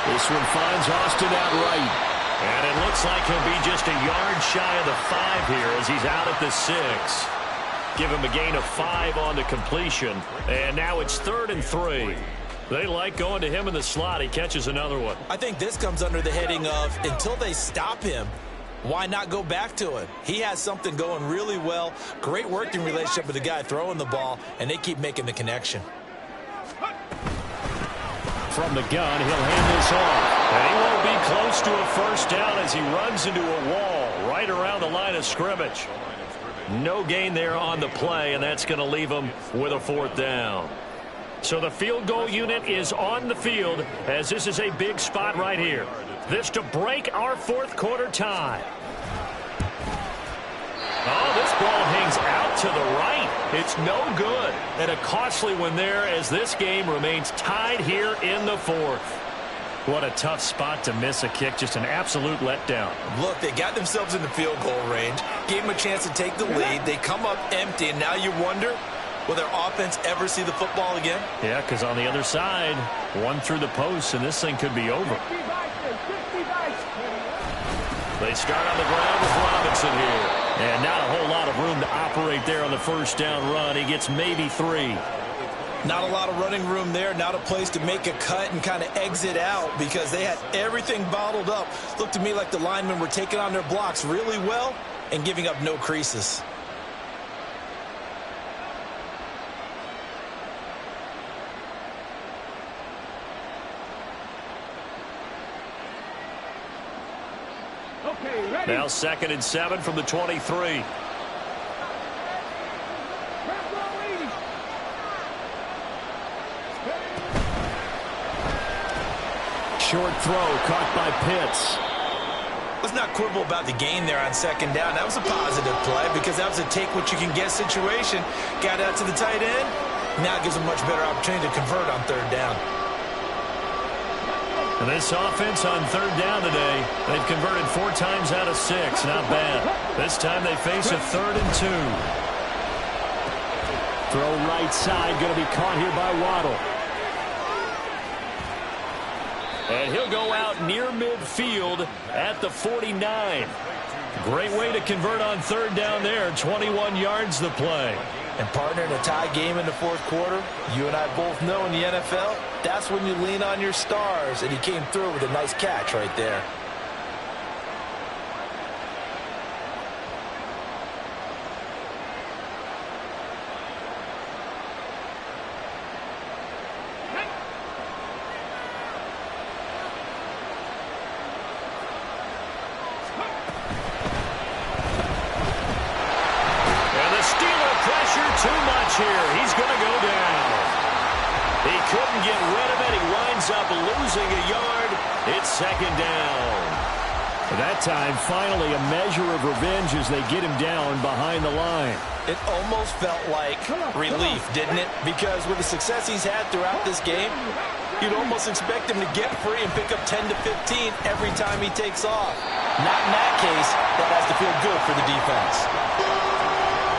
This one finds Austin out right. And it looks like he'll be just a yard shy of the 5 here as he's out at the 6. Give him a gain of 5 on the completion. And now it's 3rd and 3. They like going to him in the slot. He catches another one.
I think this comes under the heading of until they stop him, why not go back to it? He has something going really well. Great working relationship with the guy throwing the ball, and they keep making the connection.
From the gun, he'll hand this off. And he won't be close to a first down as he runs into a wall right around the line of scrimmage. No gain there on the play, and that's going to leave him with a 4th down. So the field goal unit is on the field as this is a big spot right here. This to break our 4th quarter tie. Oh, this ball hangs out to the right. It's no good. And a costly one there as this game remains tied here in the 4th. What a tough spot to miss a kick. Just an absolute letdown.
Look, they got themselves in the field goal range, gave them a chance to take the lead. They come up empty, and now you wonder, will their offense ever see the football again?
Yeah, because on the other side, one through the post, and this thing could be over. They start on the ground with Robinson here. And not a whole lot of room to operate there on the first down run. He gets maybe 3.
Not a lot of running room there, not a place to make a cut and kind of exit out because they had everything bottled up. Looked to me like the linemen were taking on their blocks really well and giving up no creases.
Okay, ready?
Now 2nd and 7 from the 23. Short throw caught by Pitts.
Let's not quibble about the gain there on 2nd down. That was a positive play because that was a take-what-you-can-get situation. Got out to the tight end. Now it gives them a much better opportunity to convert on 3rd down.
And this offense on 3rd down today, they've converted 4 times out of 6. Not bad. This time they face a 3rd and 2. Throw right side, going to be caught here by Waddle. And he'll go out near midfield at the 49. Great way to convert on 3rd down there. 21 yards the play.
And partner, in a tie game in the 4th quarter, you and I both know in the NFL, that's when you lean on your stars. And he came through with a nice catch right there.
Too much here. He's going to go down. He couldn't get rid of it. He winds up losing a yard. It's 2nd down. That time, finally, a measure of revenge as they get him down behind the line.
It almost felt like relief, didn't it? Because with the success he's had throughout this game, you'd almost expect him to get free and pick up 10 to 15 every time he takes off. Not in that case. That has to feel good for the defense.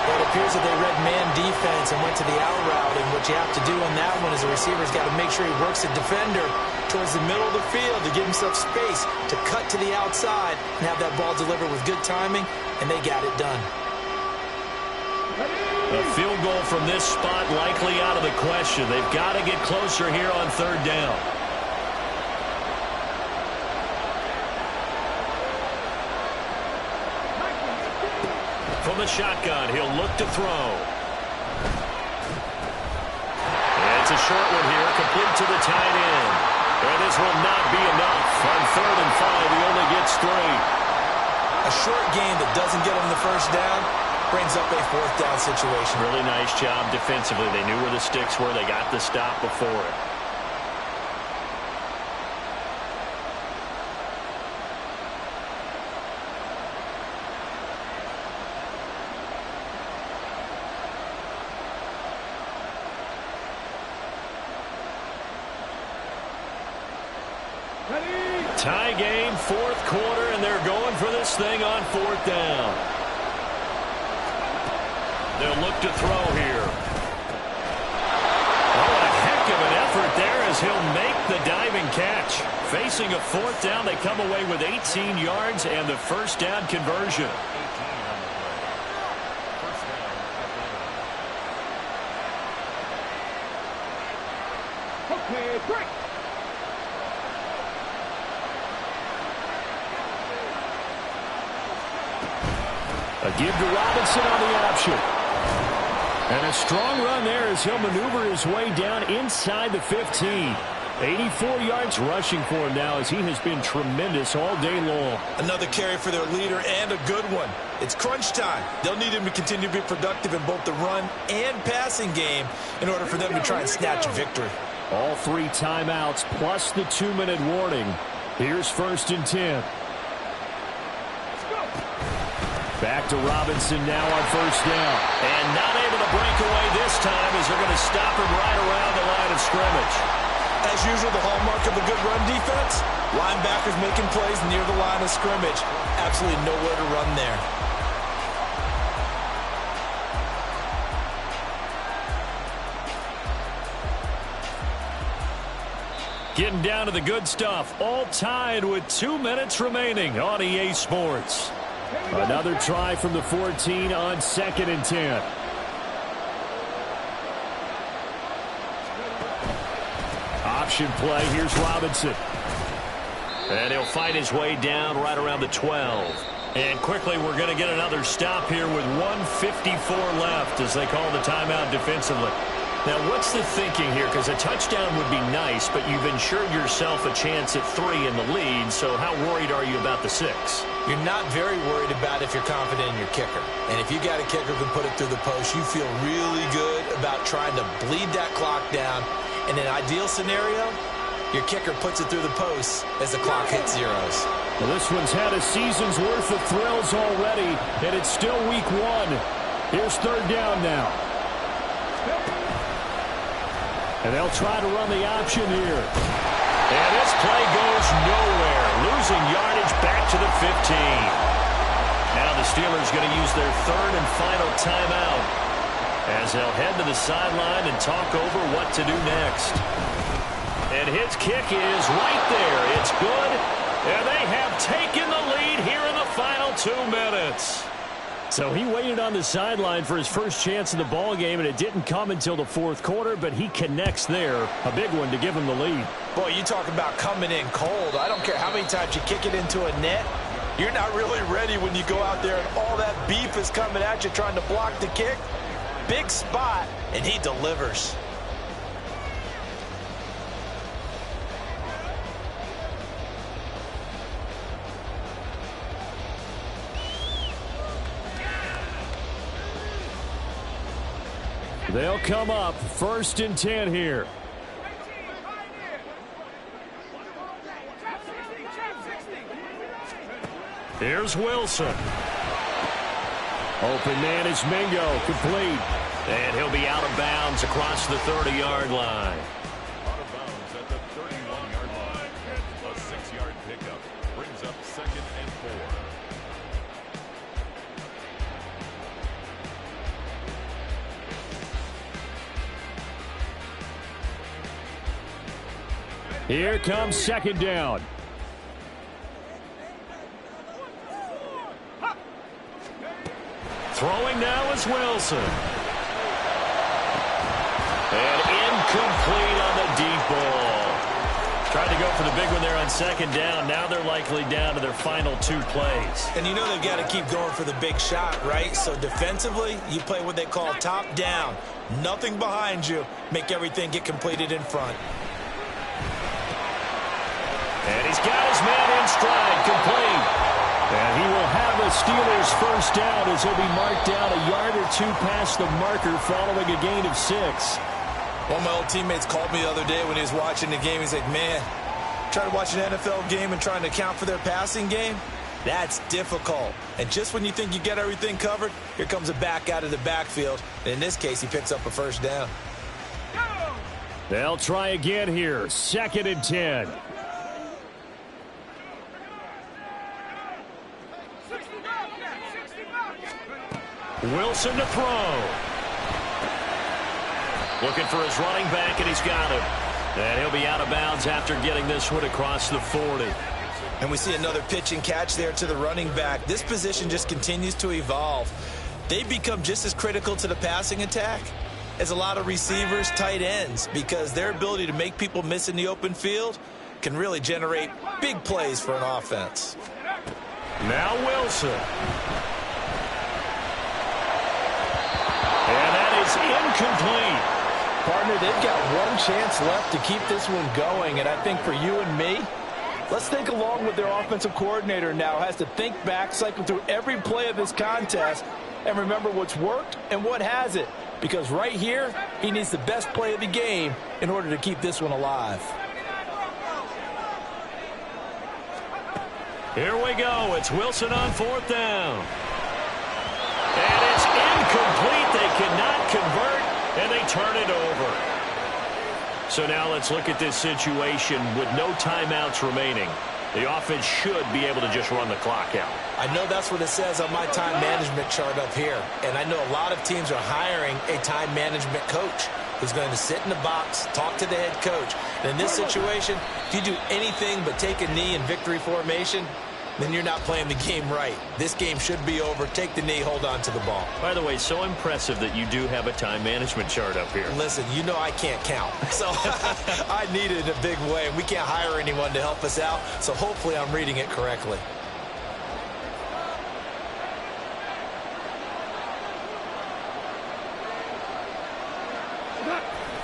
It appears that they read man defense and went to the out route, and what you have to do on that one is the receiver's got to make sure he works the defender towards the middle of the field to give himself space to cut to the outside and have that ball delivered with good timing, and they got it done.
A field goal from this spot likely out of the question. They've got to get closer here on 3rd down. From the shotgun, he'll look to throw. It's a short one here, complete to the tight end. And this will not be enough. On 3rd and 5, he only gets 3.
A short game that doesn't get them the first down brings up a fourth down situation.
Really nice job defensively. They knew where the sticks were. They got the stop before it. Tie game, fourth quarter, and they're going for this thing on fourth down. They'll look to throw here. Oh, a heck of an effort there as he'll make the diving catch. Facing a fourth down, they come away with 18 yards and the first down conversion.
18 on the play. First down at the line.
Okay, break.
A give to Robinson on the option. And a strong run there as he'll maneuver his way down inside the 15. 84 yards rushing for him now as he has been tremendous all day long.
Another carry for their leader and a good one. It's crunch time. They'll need him to continue to be productive in both the run and passing game in order for them to try and snatch a victory.
All 3 timeouts plus the 2-minute warning. Here's 1st and 10. Back to Robinson now on 1st down.
And not able to break away this time as they're going to stop him right around the line of scrimmage.
As usual, the hallmark of a good run defense, linebackers making plays near the line of scrimmage. Absolutely nowhere to run there.
Getting down to the good stuff. All tied with 2 minutes remaining on EA Sports. Another try from the 14 on 2nd and 10. Option play. Here's Robinson.
And he'll fight his way down right around the 12. And quickly we're going to get another stop here with 1:54 left as they call the timeout defensively. Now, what's the thinking here? Because a touchdown would be nice, but you've ensured yourself a chance at 3 in the lead, so how worried are you about the 6?
You're not very worried about if you're confident in your kicker. And if you got a kicker who can put it through the post, you feel really good about trying to bleed that clock down. In an ideal scenario, your kicker puts it through the post as the clock hits zeros.
Well, this one's had a season's worth of thrills already, and it's still week 1. Here's 3rd down now. And they'll try to run the option here.
And this play goes nowhere. Losing yardage back to the 15. Now the Steelers going to use their 3rd and final timeout as they'll head to the sideline and talk over what to do next. And his kick is right there. It's good. And they have taken the lead here in the final 2 minutes.
So he waited on the sideline for his first chance in the ball game, and it didn't come until the 4th quarter, but he connects there. A big one to give him the lead.
Boy, you talk about coming in cold. I don't care how many times you kick it into a net. You're not really ready when you go out there and all that beef is coming at you trying to block the kick. Big spot, and he delivers.
They'll come up 1st and 10 here. Here's Wilson. Open man is Mingo, complete.
And he'll be out of bounds across the 30-yard line.
Out of bounds at the 31-yard line. A 6-yard pickup brings up 2nd and 4.
Here comes 2nd down.
Throwing now is Wilson. And incomplete on the deep ball. Tried to go for the big one there on 2nd down. Now they're likely down to their final 2 plays.
And you know they've got to keep going for the big shot, right? So defensively, you play what they call top down. Nothing behind you. Make everything get completed in front.
And he's got his man in stride, complete.
And he will have Steelers first down as he'll be marked down a yard or two past the marker following a gain of 6.
One of my old teammates called me the other day when he was watching the game. He's like, man, trying to watch an NFL game and trying to account for their passing game, that's difficult. And just when you think you get everything covered, here comes a back out of the backfield. And in this case, he picks up a first down.
They'll try again here. 2nd and 10. Wilson to throw. Looking for his running back, and he's got him. And he'll be out of bounds after getting this one across the 40.
And we see another pitch and catch there to the running back. This position just continues to evolve. They become just as critical to the passing attack as a lot of receivers, tight ends, because their ability to make people miss in the open field can really generate big plays for an offense.
Now Wilson. And that is incomplete.
Partner, they've got one chance left to keep this one going, and I think for you and me, let's think along with their offensive coordinator now. Has to think back, cycle through every play of this contest, and remember what's worked and what hasn't. Because right here, he needs the best play of the game in order to keep this one alive.
Here we go. It's Wilson on 4th down. And it's incomplete. They cannot convert, and they turn it over. So now let's look at this situation with no timeouts remaining. The offense should be able to just run the clock out.
I know that's what it says on my time management chart up here. And I know a lot of teams are hiring a time management coach who's going to sit in the box, talk to the head coach. And in this situation, if you do anything but take a knee in victory formation, then you're not playing the game right. This game should be over. Take the knee, hold on to the ball.
By the way, so impressive that you do have a time management chart up here.
Listen, you know I can't count. So I need it in a big way. We can't hire anyone to help us out. So hopefully I'm reading it correctly.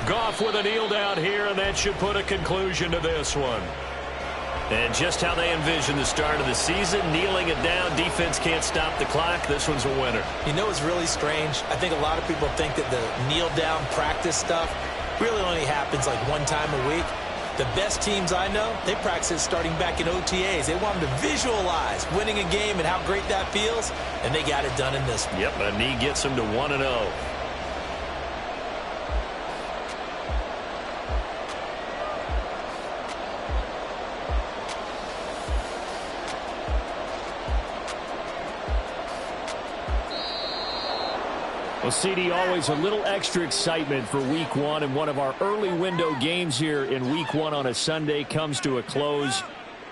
Goff with a kneel down here, and that should put a conclusion to this one. And just how they envision the start of the season, kneeling it down, defense can't stop the clock. This one's a winner.
You know what's really strange? I think a lot of people think that the kneel-down practice stuff really only happens like one time a week. The best teams I know, they practice it starting back in OTAs. They want them to visualize winning a game and how great that feels, and they got it done in this one.
Yep, a knee gets them to 1-0. Well, CD, always a little extra excitement for Week 1, and one of our early window games here in Week 1 on a Sunday comes to a close.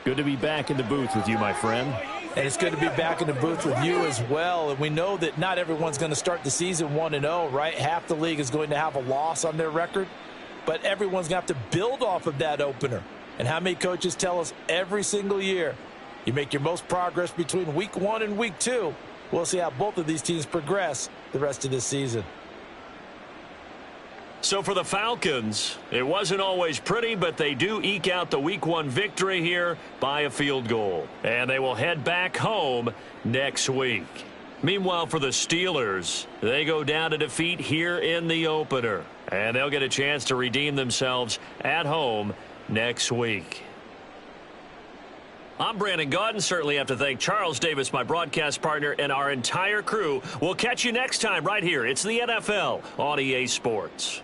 Good to be back in the booth with you, my friend.
And it's good to be back in the booth with you as well. And we know that not everyone's going to start the season 1-0, right? Half the league is going to have a loss on their record, but everyone's going to have to build off of that opener. And how many coaches tell us every single year, you make your most progress between Week 1 and Week 2. We'll see how both of these teams progress the rest of this season.
So for the Falcons, it wasn't always pretty, but they do eke out the Week 1 victory here by a field goal. And they will head back home next week. Meanwhile, for the Steelers, they go down to defeat here in the opener. And they'll get a chance to redeem themselves at home next week. I'm Brandon Gaudin. Certainly have to thank Charles Davis, my broadcast partner, and our entire crew. We'll catch you next time right here. It's the NFL on EA Sports.